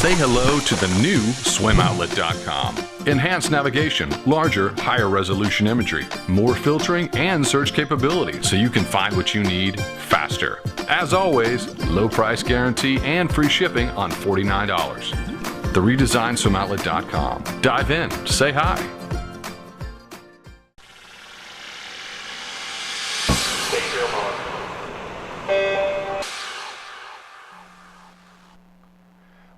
say hello to the new SwimOutlet.com. Enhanced navigation, larger, higher resolution imagery, more filtering and search capabilities so you can find what you need faster. As always, low price guarantee and free shipping on $49. The redesigned SwimOutlet.com. Dive in, say hi.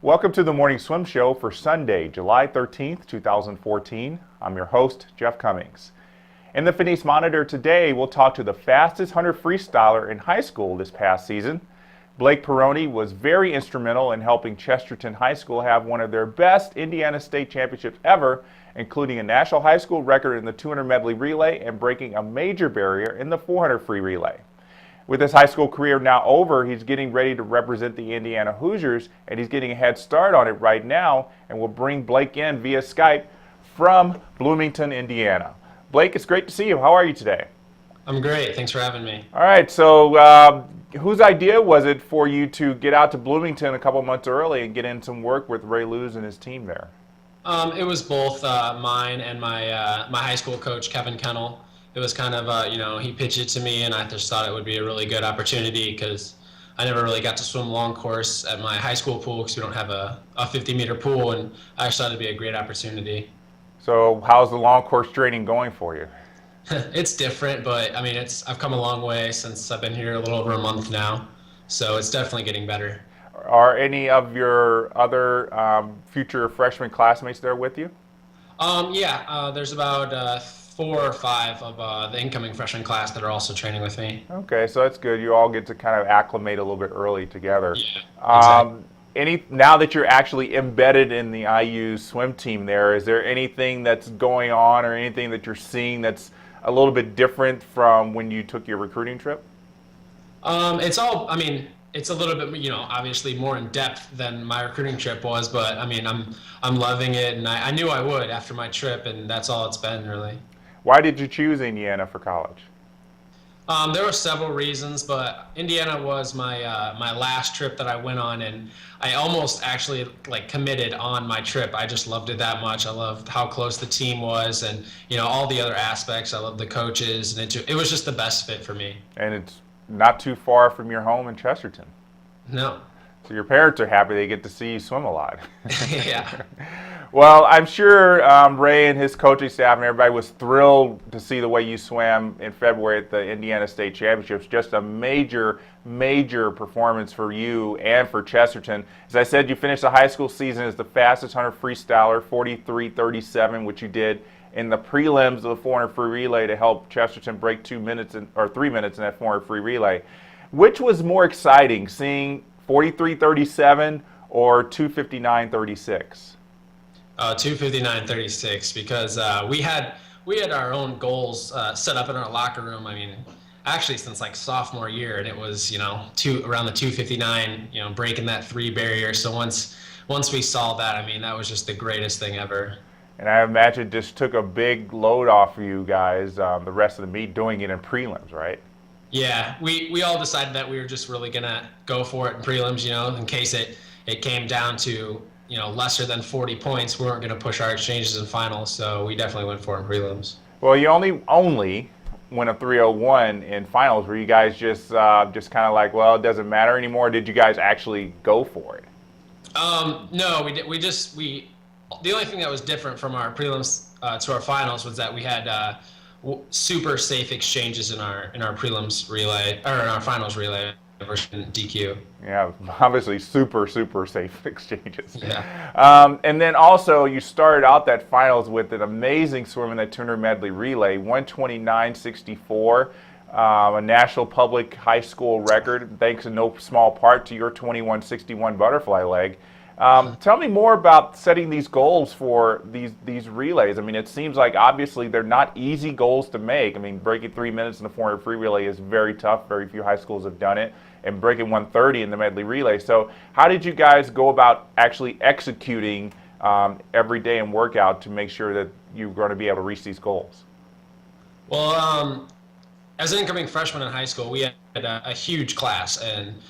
Welcome to the Morning Swim Show for Sunday, July 13th, 2014. I'm your host, Jeff Cummings. In the Fitness Monitor today, we'll talk to the fastest 100 freestyler in high school this past season. Blake Pieroni was very instrumental in helping Chesterton High School have one of their best Indiana State Championships ever, including a national high school record in the 200 medley relay and breaking a major barrier in the 400 free relay. With his high school career now over, he's getting ready to represent the Indiana Hoosiers, and he's getting a head start on it right now, and we'll bring Blake in via Skype from Bloomington, Indiana. Blake, it's great to see you. How are you today? I'm great. Thanks for having me. All right, so whose idea was it for you to get out to Bloomington a couple months early and get in some work with Ray Luz and his team there? It was both mine and my high school coach, Kevin Kennel. It was kind of, he pitched it to me, and I just thought it would be a really good opportunity because I never really got to swim long course at my high school pool because we don't have a 50-meter pool, and I just thought it'd be a great opportunity. So how's the long course training going for you? It's different, but I mean, I've come a long way since I've been here a little over a month now, so it's definitely getting better. Are any of your other future freshman classmates there with you? There's about 4 or 5 of the incoming freshman class that are also training with me. Okay, so that's good. You all get to kind of acclimate a little bit early together. Yeah, exactly. Now that you're actually embedded in the IU swim team there, is there anything that's going on or anything that you're seeing that's a little bit different from when you took your recruiting trip? It's a little bit, obviously more in depth than my recruiting trip was, but I mean, I'm loving it, and I knew I would after my trip, and that's all it's been really. Why did you choose Indiana for college? There were several reasons, but Indiana was my last trip that I went on, and I almost actually committed on my trip. I just loved it that much. I loved how close the team was, and all the other aspects. I loved the coaches, and it was just the best fit for me. And it's not too far from your home in Chesterton. No. So your parents are happy they get to see you swim a lot. Yeah. Well, I'm sure Ray and his coaching staff and everybody was thrilled to see the way you swam in February at the Indiana State Championships. Just a major, major performance for you and for Chesterton. As I said, you finished the high school season as the fastest 100 freestyler, 43:37, which you did in the prelims of the 400 free relay to help Chesterton break 3 minutes in that 400 free relay. Which was more exciting, seeing 43:37 or 2:59:36? 2:59:36, because we had our own goals set up in our locker room. I mean, actually since sophomore year, and it was around the 2:59, breaking that 3 barrier. So once we saw that, I mean, that was just the greatest thing ever. And I imagine it just took a big load off of you guys the rest of the meet doing it in prelims, right? Yeah, we all decided that we were just really gonna go for it in prelims, in case it came down to lesser than 40 points. We weren't gonna push our exchanges in finals, so we definitely went for it in prelims. Well, you only went a 3:01 in finals. Were you guys just kind of like, well, it doesn't matter anymore? Did you guys actually go for it? No, we did. The only thing that was different from our prelims to our finals was that we had super safe exchanges in our prelims relay, or in our finals relay versus DQ. Yeah, obviously super safe exchanges. Yeah. And then also you started out that finals with an amazing swim in that 200 medley relay, 129.64, a national public high school record, thanks in no small part to your 21.61 butterfly leg. Tell me more about setting these goals for these relays. I mean, it seems like obviously they're not easy goals to make. I mean, breaking 3 minutes in the 400 free relay is very tough. Very few high schools have done it. And breaking 1:30 in the medley relay. So how did you guys go about actually executing every day in workout to make sure that you're going to be able to reach these goals? Well, as an incoming freshman in high school, we had a huge class, and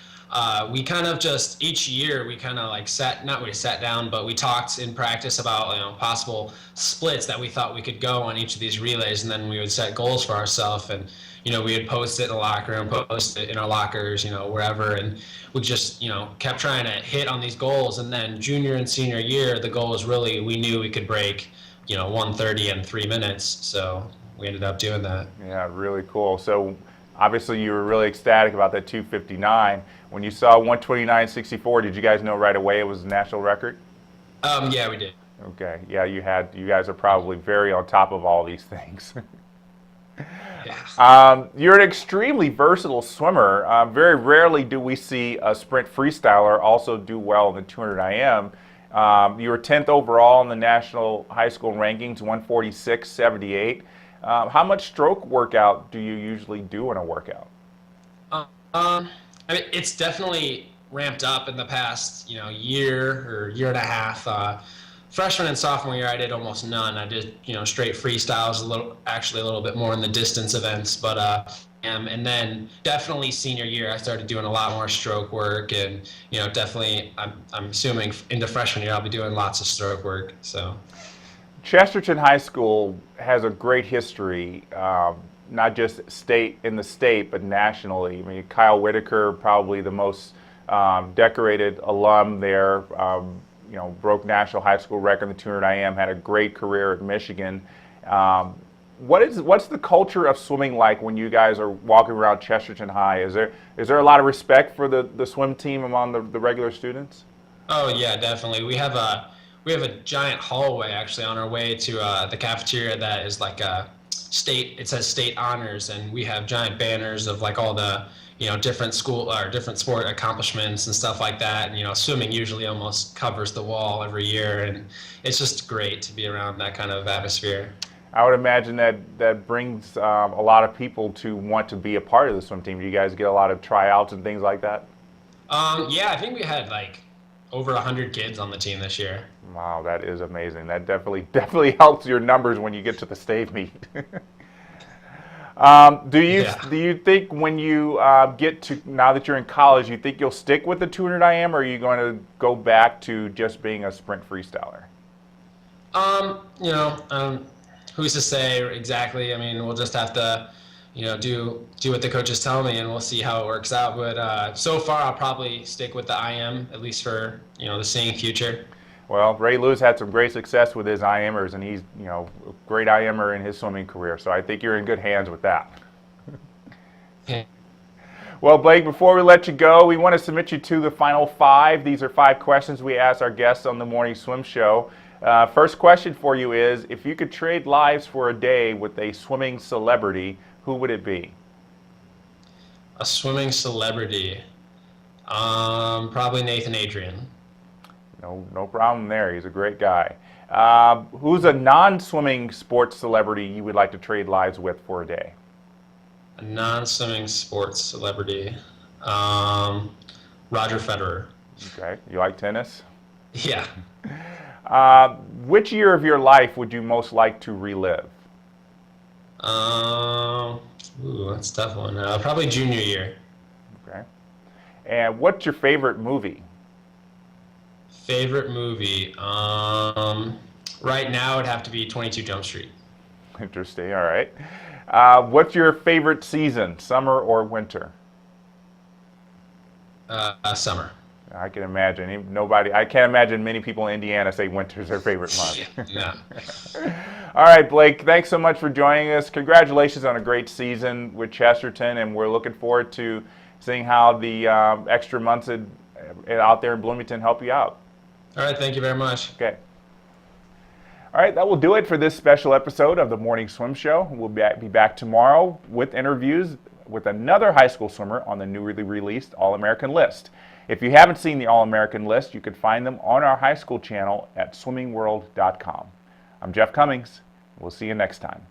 we kind of just each year we kind of like not really sat down, but we talked in practice about possible splits that we thought we could go on each of these relays, and then we would set goals for ourselves. And we would post it in the locker room, post it in our lockers, wherever, and we just kept trying to hit on these goals. And then junior and senior year, the goal was really, we knew we could break 1:30 in 3 minutes, so we ended up doing that. Yeah, really cool. So obviously you were really ecstatic about that 2:59. When you saw 1:29.64, did you guys know right away it was a national record? Yeah, we did. Okay. Yeah, you guys are probably very on top of all these things. Yeah. You're an extremely versatile swimmer. Very rarely do we see a sprint freestyler also do well in the 200 IM. You were 10th overall in the national high school rankings, 146.78. How much stroke workout do you usually do in a workout? I mean, it's definitely ramped up in the past, year or year and a half. Freshman and sophomore year, I did almost none. I did, straight freestyles, a little bit more in the distance events. But and then definitely senior year, I started doing a lot more stroke work, and definitely, I'm assuming into freshman year, I'll be doing lots of stroke work. So. Chesterton High School has a great history, not just in the state, but nationally. I mean, Kyle Whitaker, probably the most decorated alum there, broke national high school record in the 200 IM, had a great career at Michigan. What's the culture of swimming like when you guys are walking around Chesterton High? Is there a lot of respect for the swim team among the regular students? Oh yeah, definitely. We have a giant hallway actually on our way to the cafeteria that is like a it says state honors, and we have giant banners of like all the different school or different sport accomplishments and stuff like that. And swimming usually almost covers the wall every year, and it's just great to be around that kind of atmosphere. I would imagine that brings a lot of people to want to be a part of the swim team. Do you guys get a lot of tryouts and things like that? Yeah, I think we had like over 100 kids on the team this year. Wow, that is amazing. That definitely helps your numbers when you get to the state meet. Do you think when you get to, now that you're in college, you think you'll stick with the 200 IM, or are you going to go back to just being a sprint freestyler? Who's to say exactly? I mean, we'll just have to, do what the coaches tell me, and we'll see how it works out. But so far, I'll probably stick with the IM, at least for, the seeing future. Well, Ray Lewis had some great success with his IMers, and he's, a great IMer in his swimming career. So I think you're in good hands with that. Yeah. Well, Blake, before we let you go, we want to submit you to the final 5. These are 5 questions we ask our guests on the Morning Swim Show. First question for you is, if you could trade lives for a day with a swimming celebrity, who would it be? A swimming celebrity? Probably Nathan Adrian. No problem there. He's a great guy. Who's a non-swimming sports celebrity you would like to trade lives with for a day? A non-swimming sports celebrity? Roger Federer. Okay. You like tennis? Yeah. Which year of your life would you most like to relive? That's a tough one. Probably junior year. Okay. And what's your favorite movie? Favorite movie? Right now it'd have to be 22 Jump Street. Interesting. All right. What's your favorite season, summer or winter? Summer. I can imagine. I can't imagine many people in Indiana say winter's their favorite month. Yeah. All right, Blake, thanks so much for joining us. Congratulations on a great season with Chesterton, and we're looking forward to seeing how the extra months out there in Bloomington help you out. All right, thank you very much. Okay. All right, that will do it for this special episode of the Morning Swim Show. We'll be back tomorrow with interviews with another high school swimmer on the newly released All-American list. If you haven't seen the All-American list, you can find them on our high school channel at swimmingworld.com. I'm Jeff Cummings. We'll see you next time.